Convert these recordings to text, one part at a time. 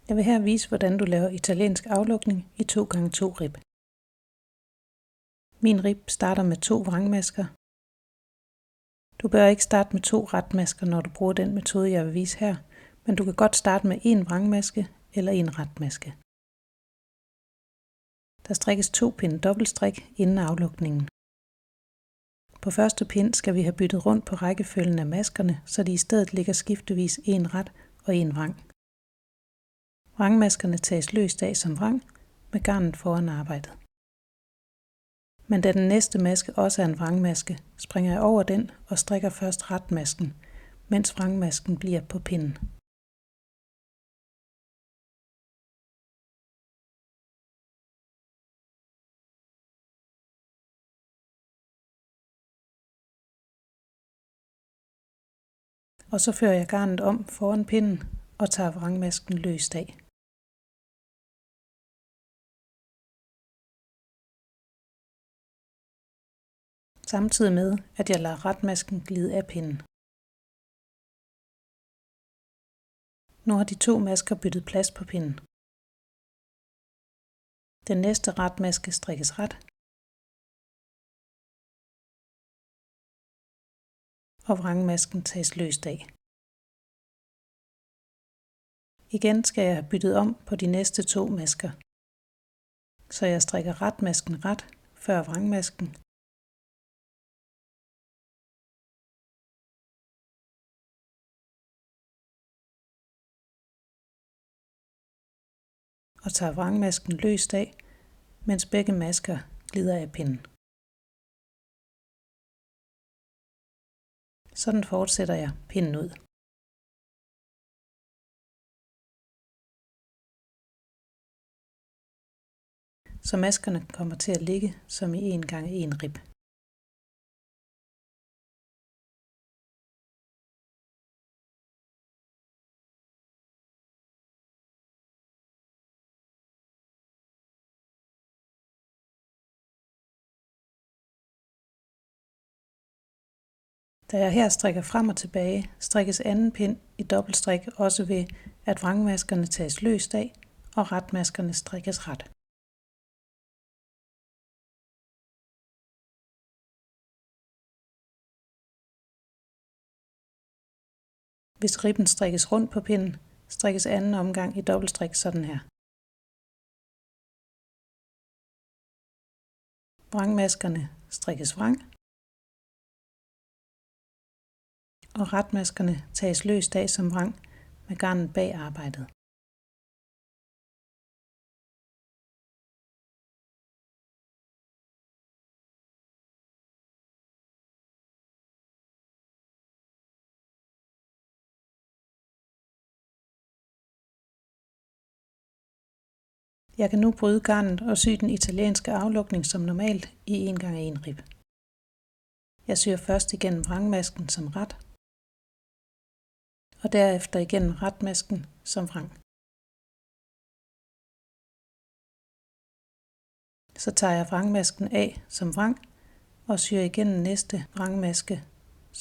Jeg vil her vise, hvordan du laver italiensk aflukning i 2x2 rib. Min rib starter med 2 vrangmasker. Du bør ikke starte med 2 retmasker, når du bruger den metode, jeg vil vise her, men du kan godt starte med 1 vrangmaske eller 1 retmaske. Der strikkes 2 pinde dobbeltstrik inden aflukningen. På første pind skal vi have byttet rundt på rækkefølgen af maskerne, så de i stedet ligger skiftevis 1 ret og 1 vrang. Vrangmaskerne tages løst af som vrang med garnet foran arbejdet. Men da den næste maske også er en vrangmaske, springer jeg over den og strikker først retmasken, mens vrangmasken bliver på pinden. Og så fører jeg garnet om foran pinden og tager vrangmasken løst af. Samtidig med, at jeg lader retmasken glide af pinden. Nu har de 2 masker byttet plads på pinden. Den næste retmaske strikkes ret, og vrangmasken tages løst af. Igen skal jeg have byttet om på de næste 2 masker, så jeg strikker retmasken ret før vrangmasken, og tager vrangmasken løst af, mens begge masker glider af pinden. Sådan fortsætter jeg pinden ud. Så maskerne kommer til at ligge som i 1x1 rib. Da jeg her strikker frem og tilbage, strikkes anden pind i dobbeltstrik også ved, at vrangmaskerne tages løst af, og retmaskerne strikkes ret. Hvis ribben strikkes rundt på pinden, strikkes anden omgang i dobbeltstrik sådan her. Vrangmaskerne strikkes vrang, og retmaskerne tages løst af som vrang med garnet bag arbejdet. Jeg kan nu bryde garnet og sy den italienske aflukning som normalt i 1x1 rib. Jeg syr først igennem vrangmasken som ret, og derefter igennem retmasken som vrang. Så tager jeg vrangmasken af som vrang og syr igennem næste vrangmaske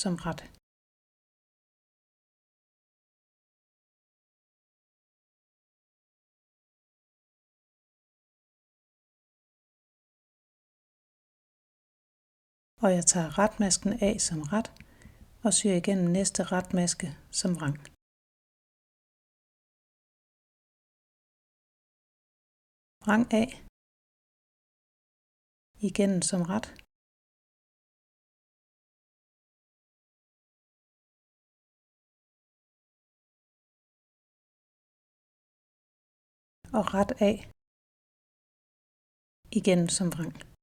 som ret. Og jeg tager retmasken af som ret og syr igennem næste retmaske som vrang. Vrang af, igennem som ret, og ret af, igennem som vrang.